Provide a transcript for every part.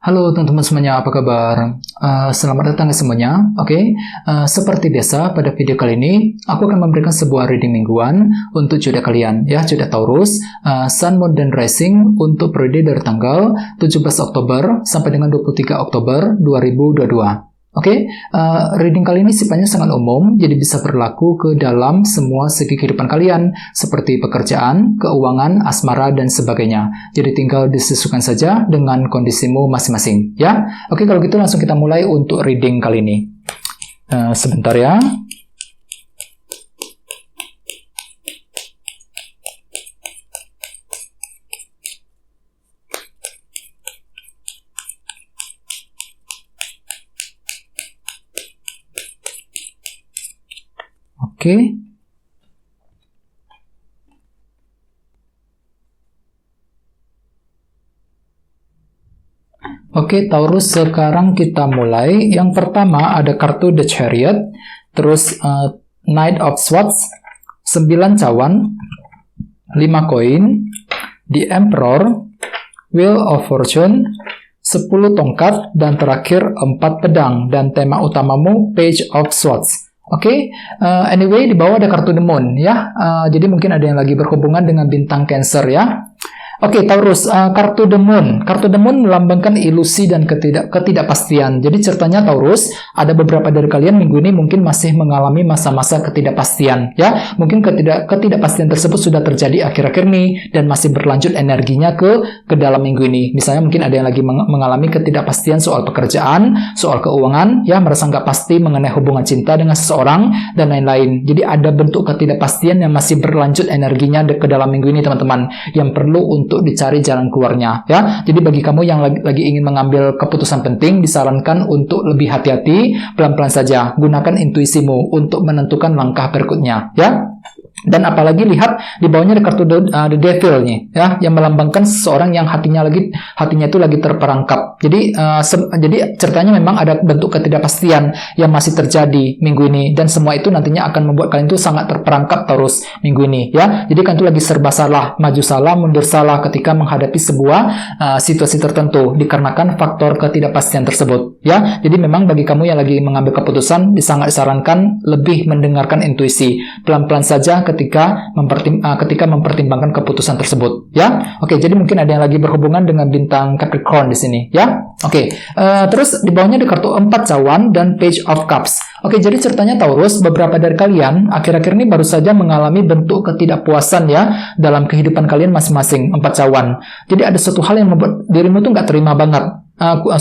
Halo teman-teman semuanya, apa kabar? Selamat datang semuanya. Seperti biasa pada video kali ini, aku akan memberikan sebuah reading mingguan untuk zodiak kalian, ya, zodiak Taurus, Sun, Moon, dan Rising untuk periode dari tanggal 17 Oktober sampai dengan 23 Oktober 2022. Reading kali ini sifatnya sangat umum, jadi bisa berlaku ke dalam semua segi kehidupan kalian, seperti pekerjaan, keuangan, asmara, dan sebagainya. Jadi tinggal disesuaikan saja dengan kondisimu masing-masing, ya. Kalau gitu langsung kita mulai untuk reading kali ini. Sebentar ya. Taurus, sekarang kita mulai. Yang pertama ada kartu The Chariot, terus Knight of Swords, 9 cawan, 5 koin, The Emperor, Wheel of Fortune, 10 tongkat, dan terakhir 4 pedang. Dan tema utamamu Page of Swords. Anyway, di bawah ada kartu The Moon, ya. Jadi mungkin ada yang lagi berhubungan dengan bintang Cancer, ya. Taurus, kartu The Moon. Kartu The Moon melambangkan ilusi dan ketidakpastian. Jadi ceritanya Taurus, ada beberapa dari kalian minggu ini mungkin masih mengalami masa-masa ketidakpastian, ya. Mungkin ketidakpastian tersebut sudah terjadi akhir-akhir ini dan masih berlanjut energinya ke dalam minggu ini. Misalnya mungkin ada yang lagi mengalami ketidakpastian soal pekerjaan, soal keuangan, ya, merasa nggak pasti mengenai hubungan cinta dengan seseorang dan lain-lain. Jadi ada bentuk ketidakpastian yang masih berlanjut energinya ke dalam minggu ini, teman-teman, yang perlu untuk dicari jalan keluarnya, ya. Jadi bagi kamu yang lagi ingin mengambil keputusan penting, disarankan untuk lebih hati-hati, pelan-pelan saja. Gunakan intuisimu untuk menentukan langkah berikutnya, ya. Dan apalagi lihat di bawahnya ada kartu The Devil nih, ya, yang melambangkan seseorang yang hatinya itu lagi terperangkap. Jadi ceritanya memang ada bentuk ketidakpastian yang masih terjadi minggu ini, dan semua itu nantinya akan membuat kalian itu sangat terperangkap Taurus minggu ini, ya. Jadi kalian itu lagi serba salah, maju salah, mundur salah ketika menghadapi sebuah situasi tertentu dikarenakan faktor ketidakpastian tersebut, ya. Jadi memang bagi kamu yang lagi mengambil keputusan, sangat disarankan lebih mendengarkan intuisi, pelan-pelan saja ketika mempertimbangkan keputusan tersebut, ya. Jadi mungkin ada yang lagi berhubungan dengan bintang Capricorn di sini, ya. Terus di bawahnya ada kartu 4 cawan dan Page of Cups. Jadi ceritanya Taurus, beberapa dari kalian akhir-akhir ini baru saja mengalami bentuk ketidakpuasan, ya, dalam kehidupan kalian masing-masing. 4 cawan. Jadi ada suatu hal yang membuat dirimu tuh nggak terima banget.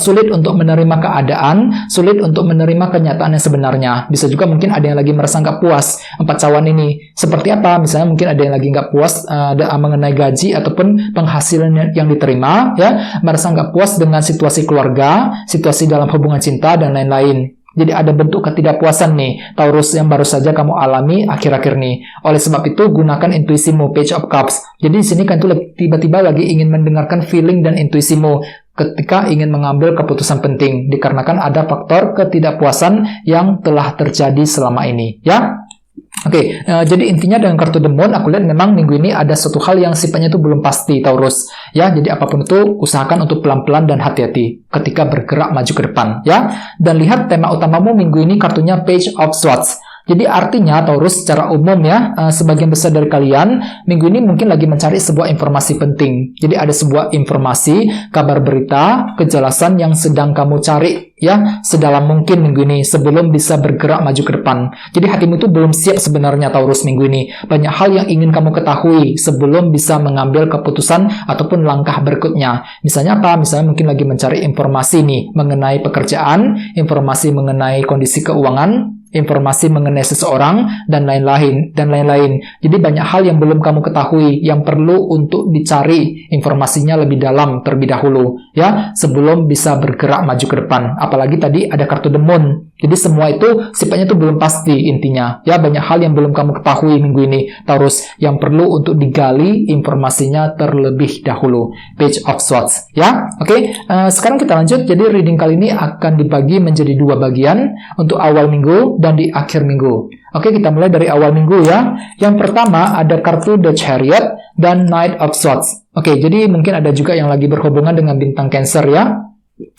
Sulit untuk menerima keadaan, sulit untuk menerima kenyataan yang sebenarnya. Bisa juga mungkin ada yang lagi merasa nggak puas. 4 cawan ini seperti apa? Misalnya mungkin ada yang lagi nggak puas mengenai gaji ataupun penghasilan yang diterima, ya, merasa nggak puas dengan situasi keluarga, situasi dalam hubungan cinta, dan lain-lain. Jadi ada bentuk ketidakpuasan nih, Taurus, yang baru saja kamu alami akhir-akhir ini. Oleh sebab itu, gunakan intuisimu, Page of Cups. Jadi di sini kan tuh tiba-tiba lagi ingin mendengarkan feeling dan intuisimu ketika ingin mengambil keputusan penting, dikarenakan ada faktor ketidakpuasan yang telah terjadi selama ini, ya. Jadi intinya dengan kartu The Moon, aku lihat memang minggu ini ada suatu hal yang sifatnya itu belum pasti, Taurus, ya. Jadi apapun itu, usahakan untuk pelan-pelan dan hati-hati ketika bergerak maju ke depan, ya. Dan lihat tema utamamu minggu ini kartunya Page of Swords. Jadi artinya Taurus secara umum, ya, sebagian besar dari kalian minggu ini mungkin lagi mencari sebuah informasi penting. Jadi ada sebuah informasi, kabar berita, kejelasan yang sedang kamu cari, ya, sedalam mungkin minggu ini sebelum bisa bergerak maju ke depan. Jadi hatimu itu belum siap sebenarnya, Taurus, minggu ini. Banyak hal yang ingin kamu ketahui sebelum bisa mengambil keputusan ataupun langkah berikutnya. Misalnya apa? Misalnya mungkin lagi mencari informasi nih mengenai pekerjaan, informasi mengenai kondisi keuangan, informasi mengenai seseorang, dan lain-lain. Jadi banyak hal yang belum kamu ketahui yang perlu untuk dicari informasinya lebih dalam terlebih dahulu, ya, sebelum bisa bergerak maju ke depan. Apalagi tadi ada kartu The Moon. Jadi semua itu sifatnya itu belum pasti intinya, ya. Banyak hal yang belum kamu ketahui minggu ini, Taurus, yang perlu untuk digali informasinya terlebih dahulu. Page of Swords, ya. Sekarang kita lanjut. Jadi reading kali ini akan dibagi menjadi 2 bagian, untuk awal minggu dan di akhir minggu. Kita mulai dari awal minggu, ya. Yang pertama ada kartu The Chariot dan Knight of Swords. Jadi mungkin ada juga yang lagi berhubungan dengan bintang Cancer, ya.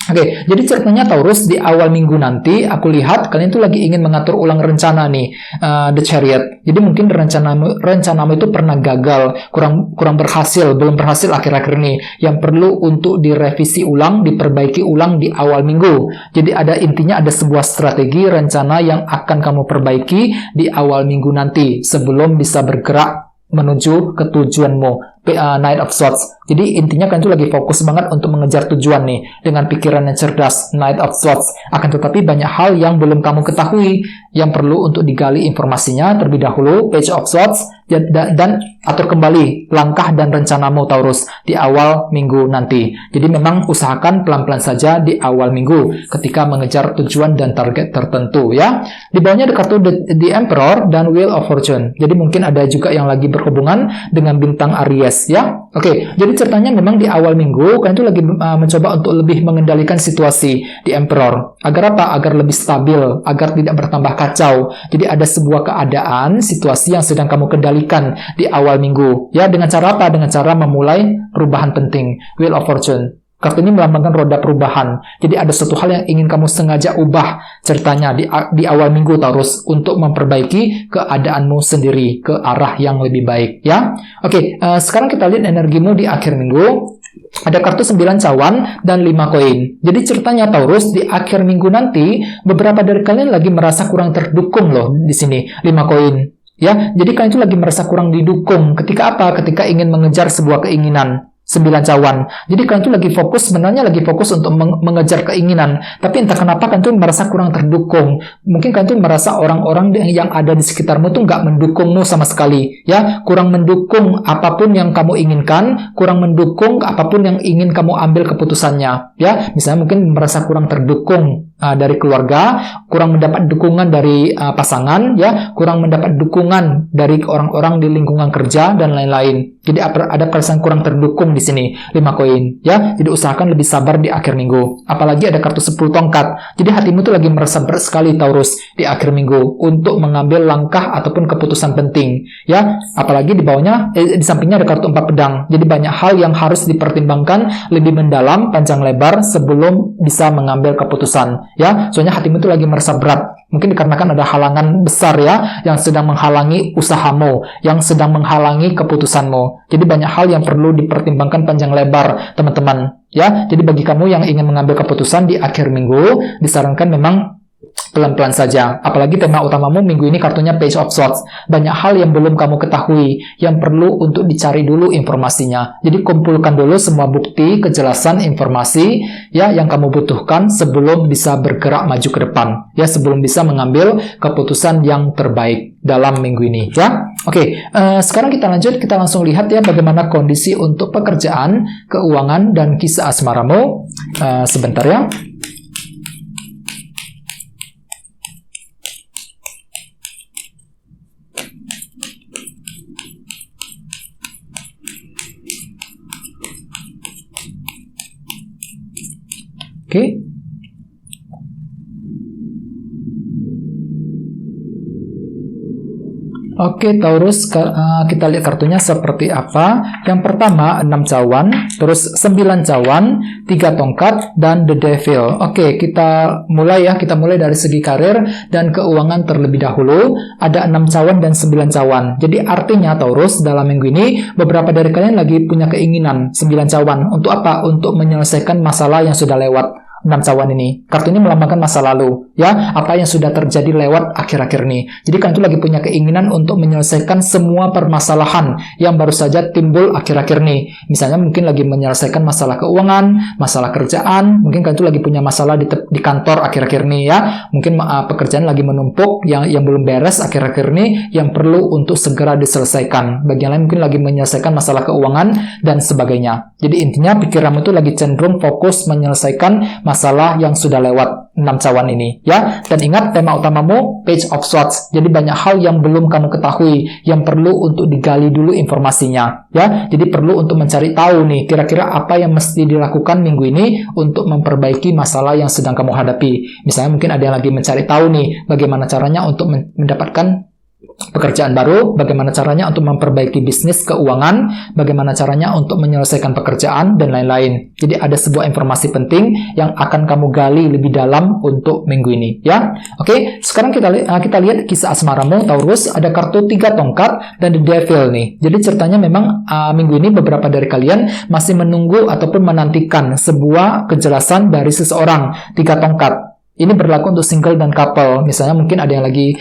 Oke, jadi ceritanya Taurus di awal minggu nanti, aku lihat kalian tuh lagi ingin mengatur ulang rencana nih, The Chariot. Jadi mungkin rencanamu itu pernah gagal, kurang berhasil, belum berhasil akhir-akhir ini, yang perlu untuk direvisi ulang, diperbaiki ulang di awal minggu. Jadi intinya ada sebuah strategi rencana yang akan kamu perbaiki di awal minggu nanti, sebelum bisa bergerak menuju ke tujuanmu. Knight of Swords. Jadi intinya kalian tuh lagi fokus banget untuk mengejar tujuan nih dengan pikiran yang cerdas, Knight of Swords. Akan tetapi banyak hal yang belum kamu ketahui yang perlu untuk digali informasinya terlebih dahulu. Page of Swords dan atur kembali langkah dan rencanamu Taurus di awal minggu nanti. Jadi memang usahakan pelan-pelan saja di awal minggu ketika mengejar tujuan dan target tertentu ya. Di bawahnya ada kartu The Emperor dan Wheel of Fortune. Jadi mungkin ada juga yang lagi berhubungan dengan bintang Aries ya. Oke, jadi ceritanya memang di awal minggu kalian tuh lagi mencoba untuk lebih mengendalikan situasi di Emperor. Agar apa? Agar lebih stabil, agar tidak bertambah kacau. Jadi ada sebuah keadaan, situasi yang sedang kamu kendalikan di awal minggu. Ya, dengan cara apa? Dengan cara memulai perubahan penting. Wheel of Fortune. Kartu ini melambangkan roda perubahan. Jadi ada suatu hal yang ingin kamu sengaja ubah ceritanya di awal minggu Taurus untuk memperbaiki keadaanmu sendiri ke arah yang lebih baik ya. Oke, sekarang kita lihat energimu di akhir minggu. Ada kartu 9 cawan dan 5 koin. Jadi ceritanya Taurus di akhir minggu nanti beberapa dari kalian lagi merasa kurang terdukung loh di sini. 5 koin. Ya, jadi kalian itu lagi merasa kurang didukung. Ketika apa? Ketika ingin mengejar sebuah keinginan. 9 cawan. Jadi kalian tuh sebenarnya lagi fokus untuk mengejar keinginan. Tapi entah kenapa kalian tuh merasa kurang terdukung. Mungkin kalian tuh merasa orang-orang yang ada di sekitarmu tuh nggak mendukungmu sama sekali. Ya, kurang mendukung apapun yang kamu inginkan, kurang mendukung apapun yang ingin kamu ambil keputusannya. Ya, misalnya mungkin merasa kurang terdukung dari keluarga, kurang mendapat dukungan dari pasangan, ya, kurang mendapat dukungan dari orang-orang di lingkungan kerja dan lain-lain. Jadi ada perasaan kurang terdukung di sini. 5 koin, ya. Jadi usahakan lebih sabar di akhir minggu. Apalagi ada kartu 10 tongkat. Jadi hatimu tuh lagi merasa berat sekali Taurus di akhir minggu untuk mengambil langkah ataupun keputusan penting, ya. Apalagi di bawahnya di sampingnya ada kartu 4 pedang. Jadi banyak hal yang harus dipertimbangkan lebih mendalam, panjang lebar sebelum bisa mengambil keputusan. Ya, soalnya hatimu itu lagi merasa berat. Mungkin dikarenakan ada halangan besar ya, yang sedang menghalangi usahamu, yang sedang menghalangi keputusanmu. Jadi banyak hal yang perlu dipertimbangkan panjang lebar, teman-teman. Ya, jadi bagi kamu yang ingin mengambil keputusan di akhir minggu, disarankan memang pelan-pelan saja. Apalagi tema utamamu minggu ini kartunya Page of Swords. Banyak hal yang belum kamu ketahui, yang perlu untuk dicari dulu informasinya. Jadi kumpulkan dulu semua bukti, kejelasan, informasi ya yang kamu butuhkan sebelum bisa bergerak maju ke depan. Ya, sebelum bisa mengambil keputusan yang terbaik dalam minggu ini ya. Oke, sekarang kita langsung lihat ya bagaimana kondisi untuk pekerjaan, keuangan, dan kisah asmaramu. Sebentar ya. Oke. Oke, Taurus, kita lihat kartunya seperti apa. Yang pertama, 6 cawan, terus 9 cawan, 3 tongkat, dan The Devil. Oke, kita mulai ya. Kita mulai dari segi karir dan keuangan terlebih dahulu. Ada 6 cawan dan 9 cawan. Jadi artinya, Taurus, dalam minggu ini, beberapa dari kalian lagi punya keinginan 9 cawan. Untuk apa? Untuk menyelesaikan masalah yang sudah lewat. 6 cawan ini. Kartu ini melambangkan masa lalu. Ya, apa yang sudah terjadi lewat akhir-akhir ini. Jadi kalian itu lagi punya keinginan untuk menyelesaikan semua permasalahan yang baru saja timbul akhir-akhir ini. Misalnya mungkin lagi menyelesaikan masalah keuangan, masalah kerjaan, mungkin kalian itu lagi punya masalah di kantor akhir-akhir ini ya. Mungkin pekerjaan lagi menumpuk yang belum beres akhir-akhir ini yang perlu untuk segera diselesaikan. Bagian lain mungkin lagi menyelesaikan masalah keuangan dan sebagainya. Jadi intinya pikiranmu itu lagi cenderung fokus menyelesaikan masalah yang sudah lewat 6 cawan ini ya. Dan ingat tema utamamu Page of Swords. Jadi banyak hal yang belum kamu ketahui yang perlu untuk digali dulu informasinya ya. Jadi perlu untuk mencari tahu nih kira-kira apa yang mesti dilakukan minggu ini untuk memperbaiki masalah yang sedang kamu hadapi. Misalnya mungkin ada yang lagi mencari tahu nih bagaimana caranya untuk mendapatkan pekerjaan baru, bagaimana caranya untuk memperbaiki bisnis keuangan, bagaimana caranya untuk menyelesaikan pekerjaan, dan lain-lain. Jadi ada sebuah informasi penting yang akan kamu gali lebih dalam untuk minggu ini, ya. Oke, sekarang kita lihat kisah asmaramu, Taurus. Ada kartu 3 tongkat dan The Devil nih. Jadi ceritanya memang minggu ini beberapa dari kalian masih menunggu ataupun menantikan sebuah kejelasan dari seseorang. 3 tongkat. Ini berlaku untuk single dan couple. Misalnya mungkin ada yang lagi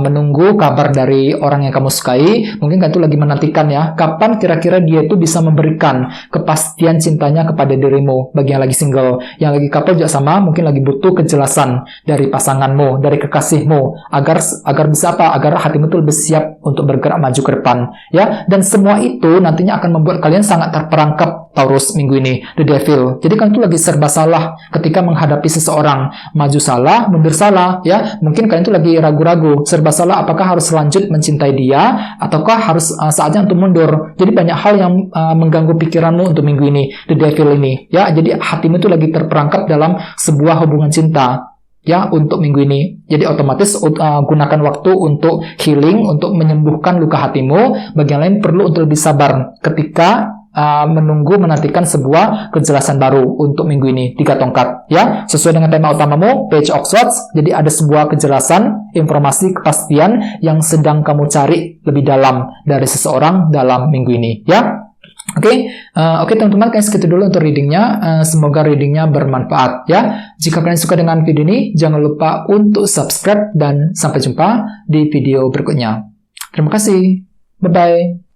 menunggu kabar dari orang yang kamu sukai. Mungkin kan itu lagi menantikan ya, kapan kira-kira dia itu bisa memberikan kepastian cintanya kepada dirimu. Bagi yang lagi single, yang lagi couple juga sama, mungkin lagi butuh kejelasan dari pasanganmu, dari kekasihmu, agar bisa apa? Agar hatimu itu lebih siap untuk bergerak maju ke depan, ya. Dan semua itu nantinya akan membuat kalian sangat terperangkap, Taurus, minggu ini, The Devil. Jadi kalian itu lagi serba salah ketika menghadapi seseorang. Maju salah, mundur salah, ya. Mungkin kalian itu lagi ragu-ragu, serba salah, apakah harus lanjut mencintai dia, ataukah harus saatnya untuk mundur. Jadi banyak hal yang mengganggu pikiranmu untuk minggu ini, The Devil ini, ya. Jadi hatimu itu lagi terperangkap dalam sebuah hubungan cinta, ya, untuk minggu ini. Jadi otomatis gunakan waktu untuk healing, untuk menyembuhkan luka hatimu. Bagian lain perlu untuk lebih sabar ketika menantikan sebuah kejelasan baru untuk minggu ini, 3 tongkat, ya. Sesuai dengan tema utamamu, Page of Swords. Jadi ada sebuah kejelasan, informasi, kepastian yang sedang kamu cari lebih dalam dari seseorang dalam minggu ini, ya. Oke, teman-teman, kalian segitu dulu untuk readingnya. Semoga readingnya bermanfaat, ya. Jika kalian suka dengan video ini, jangan lupa untuk subscribe dan sampai jumpa di video berikutnya. Terima kasih. Bye-bye.